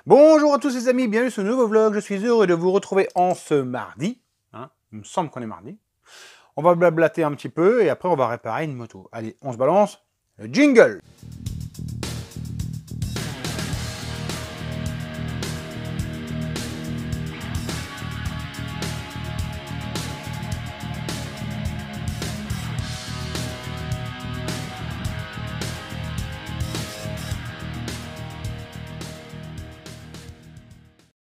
Bonjour à tous les amis, bienvenue sur ce nouveau vlog. Je suis heureux de vous retrouver en ce mardi. Il me semble qu'on est mardi. On va blablater un petit peu et après on va réparer une moto. Allez, on se balance. Le jingle.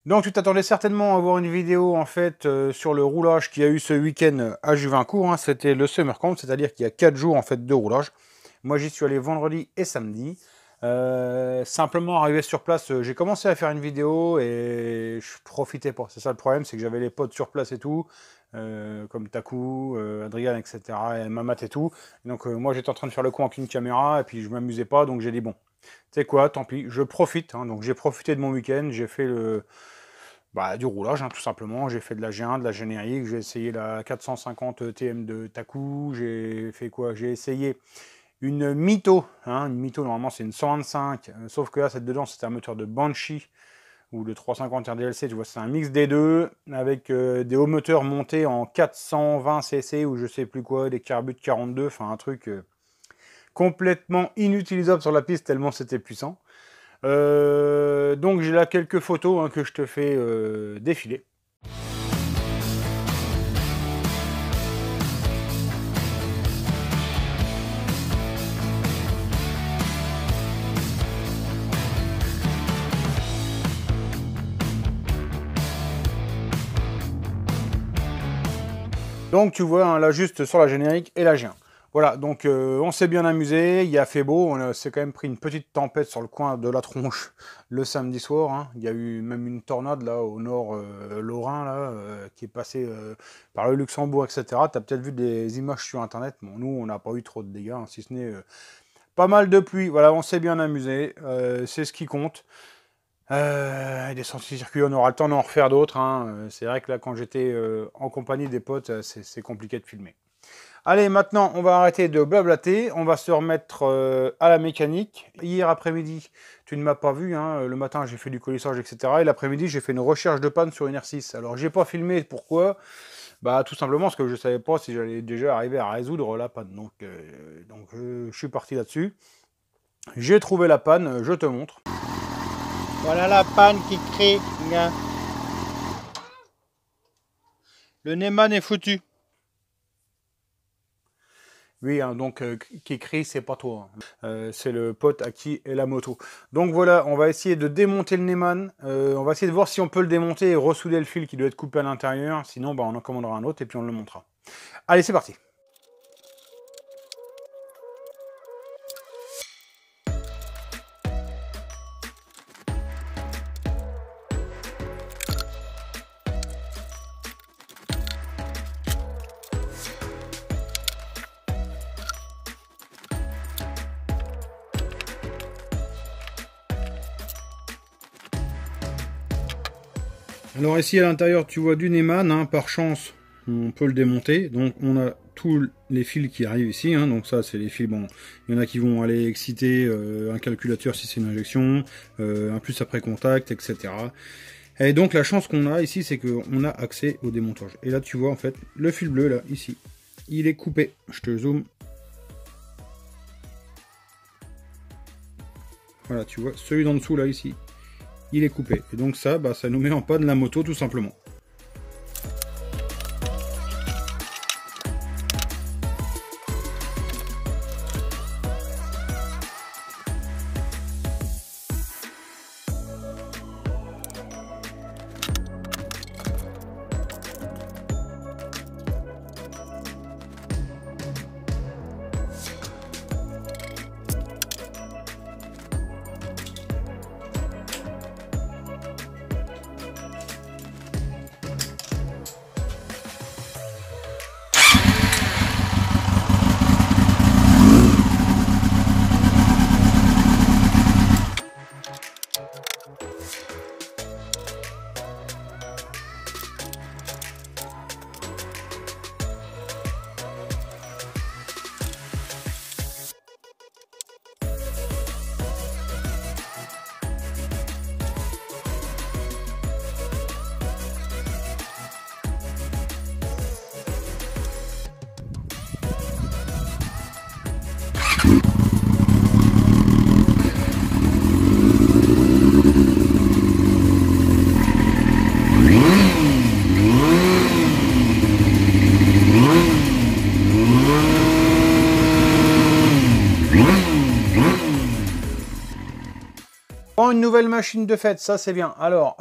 Donc tu t'attendais certainement à voir une vidéo en fait sur le roulage qu'il y a eu ce week-end à Juvincourt. C'était le Summer Camp, c'est-à-dire qu'il y a 4 jours en fait de roulage. Moi j'y suis allé vendredi et samedi. Simplement arrivé sur place, j'ai commencé à faire une vidéo et je profitais pas. C'est ça le problème, c'est que j'avais les potes sur place et tout, comme Taku, Adrien, etc. et Mamat et tout. Donc moi j'étais en train de faire le con avec une caméra et puis je m'amusais pas, donc j'ai dit bon, tu sais quoi, tant pis, je profite. Donc j'ai profité de mon week-end, j'ai fait du roulage, tout simplement. J'ai fait de la G1, de la générique, j'ai essayé la 450 TM de Taku, j'ai fait quoi? J'ai essayé une Mito, une Mito normalement c'est une 125, sauf que là cette dedans c'était un moteur de Banshee ou de 350 RDLC, tu vois, c'est un mix des deux, avec des hauts moteurs montés en 420 cc ou je sais plus quoi, des carbutes 42, enfin un truc complètement inutilisable sur la piste tellement c'était puissant. Donc j'ai là quelques photos que je te fais défiler. Donc tu vois là juste sur la générique et la G1. Voilà, donc on s'est bien amusé, il a fait beau, on s'est quand même pris une petite tempête sur le coin de la tronche le samedi soir. Il y a eu même une tornade là au nord Lorrain là, qui est passée par le Luxembourg, etc. Tu as peut-être vu des images sur internet. Bon, nous on n'a pas eu trop de dégâts, si ce n'est pas mal de pluie. Voilà, on s'est bien amusé, c'est ce qui compte. Des sorties circuits, on aura le temps d'en refaire d'autres. C'est vrai que là quand j'étais en compagnie des potes, c'est compliqué de filmer. Allez, maintenant, on va arrêter de blablater. On va se remettre à la mécanique. Hier après-midi, tu ne m'as pas vu. Le matin, j'ai fait du colissage, etc. Et l'après-midi, j'ai fait une recherche de panne sur une R6. Alors, j'ai pas filmé. Pourquoi? Bah, tout simplement parce que je savais pas si j'allais déjà arriver à résoudre la panne. Donc, je suis parti là-dessus. J'ai trouvé la panne. Je te montre. Voilà la panne qui crie. Le Neyman est foutu. Oui, donc qui crie, c'est pas toi. C'est le pote à qui est la moto. Donc voilà, on va essayer de démonter le Neyman. On va essayer de voir si on peut le démonter et ressouder le fil qui doit être coupé à l'intérieur. Sinon, on en commandera un autre et puis on le montrera. Allez, c'est parti. Alors ici à l'intérieur tu vois du Neyman, par chance on peut le démonter, donc on a tous les fils qui arrivent ici, donc ça c'est les fils, bon, il y en a qui vont aller exciter un calculateur si c'est une injection, un plus après contact, etc. Et donc la chance qu'on a ici c'est qu'on a accès au démontage. Et là tu vois en fait le fil bleu là, ici, il est coupé, je te zoome. Voilà tu vois, celui d'en dessous là ici, il est coupé. Et donc ça, ça nous met en panne la moto tout simplement. Bon, une nouvelle machine de fête, ça c'est bien. Alors,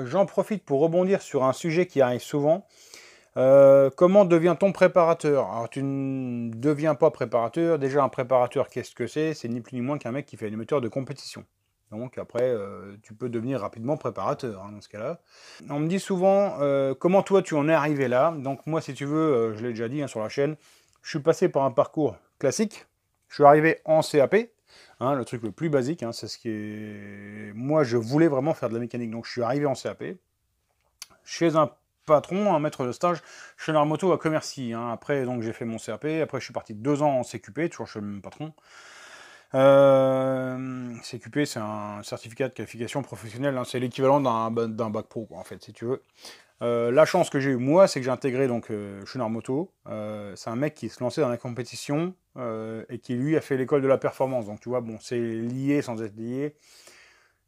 j'en profite pour rebondir sur un sujet qui arrive souvent. Comment devient-on préparateur? Alors, tu ne deviens pas préparateur. Déjà, un préparateur, qu'est-ce que c'est? C'est ni plus ni moins qu'un mec qui fait des moteurs de compétition. Donc après, tu peux devenir rapidement préparateur, hein, dans ce cas-là. On me dit souvent, comment toi tu en es arrivé là? Donc moi, si tu veux, je l'ai déjà dit, hein, sur la chaîne, je suis passé par un parcours classique. Je suis arrivé en CAP, hein, le truc le plus basique, hein, c'est ce qui est... Moi, je voulais vraiment faire de la mécanique, donc je suis arrivé en CAP. Chez un patron, un maître de stage, chez Narmoto à Commercy, hein. Après, donc j'ai fait mon CAP, après je suis parti 2 ans en CQP, toujours chez le même patron. CQP, c'est un certificat de qualification professionnelle, hein, c'est l'équivalent d'un bac pro, quoi, en fait, si tu veux. La chance que j'ai eue, moi, c'est que j'ai intégré donc Shunarmoto. C'est un mec qui se lançait dans la compétition et qui, lui, a fait l'école de la performance. Donc, tu vois, bon, c'est lié sans être lié.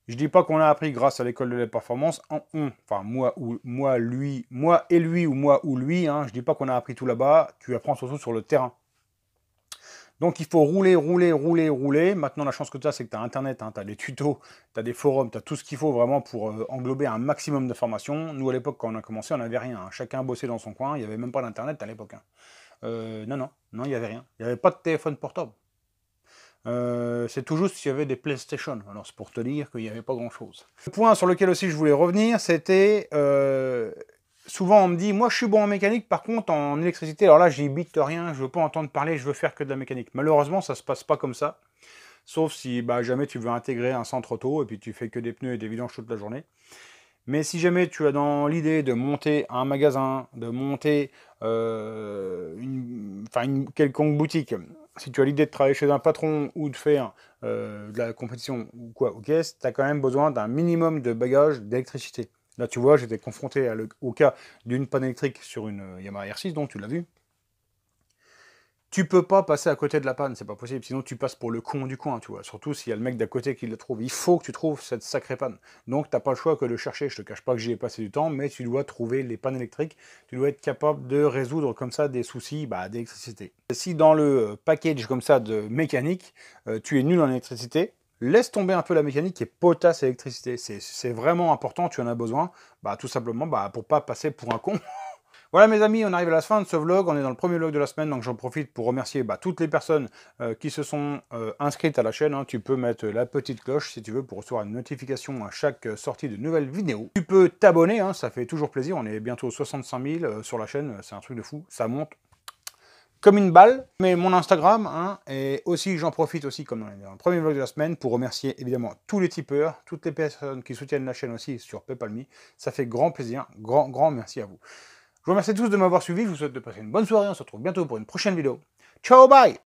Je dis pas qu'on a appris grâce à l'école de la performance. Enfin, moi et lui, ou moi ou lui. Hein, je dis pas qu'on a appris tout là-bas. Tu apprends surtout sur le terrain. Donc il faut rouler, rouler, rouler, rouler. Maintenant, la chance que tu as, c'est que tu as Internet, hein, tu as des tutos, tu as des forums, tu as tout ce qu'il faut vraiment pour englober un maximum d'informations. Nous, à l'époque, quand on a commencé, on n'avait rien, hein. Chacun bossait dans son coin, il n'y avait même pas d'Internet à l'époque, hein. Non, il n'y avait rien. Il n'y avait pas de téléphone portable. C'est tout juste s'il y avait des PlayStation. Alors c'est pour te dire qu'il n'y avait pas grand-chose. Le point sur lequel aussi je voulais revenir, c'était... souvent on me dit, moi je suis bon en mécanique, par contre en électricité, alors là j'y bite rien, je veux pas entendre parler, je veux faire que de la mécanique. Malheureusement ça se passe pas comme ça, sauf si bah, jamais tu veux intégrer un centre auto et puis tu fais que des pneus et des vidanges toute la journée. Mais si jamais tu as dans l'idée de monter un magasin, de monter une quelconque boutique, si tu as l'idée de travailler chez un patron ou de faire de la compétition ou quoi, ok, tu as quand même besoin d'un minimum de bagages d'électricité. Là, tu vois, j'étais confronté au cas d'une panne électrique sur une Yamaha R6, donc tu l'as vu. Tu peux pas passer à côté de la panne, c'est pas possible, sinon tu passes pour le con du coin, tu vois. Surtout s'il y a le mec d'à côté qui le trouve. Il faut que tu trouves cette sacrée panne. Donc t'as pas le choix que de chercher. Je te cache pas que j'y ai passé du temps, mais tu dois trouver les pannes électriques. Tu dois être capable de résoudre comme ça des soucis d'électricité. Si dans le package comme ça de mécanique, tu es nul en électricité, laisse tomber un peu la mécanique et potasse l'électricité. C'est vraiment important, tu en as besoin, tout simplement pour pas passer pour un con. Voilà mes amis, on arrive à la fin de ce vlog, on est dans le premier vlog de la semaine, donc j'en profite pour remercier toutes les personnes qui se sont inscrites à la chaîne, hein. Tu peux mettre la petite cloche si tu veux pour recevoir une notification à chaque sortie de nouvelles vidéos. Tu peux t'abonner, hein, ça fait toujours plaisir, on est bientôt 65 000 sur la chaîne, c'est un truc de fou, ça monte comme une balle. Mais mon Instagram, hein, et aussi j'en profite aussi comme dans le premier vlog de la semaine pour remercier évidemment tous les tipeurs, toutes les personnes qui soutiennent la chaîne aussi sur PayPal.me, ça fait grand plaisir, grand merci à vous. Je vous remercie tous de m'avoir suivi, je vous souhaite de passer une bonne soirée, on se retrouve bientôt pour une prochaine vidéo. Ciao, bye!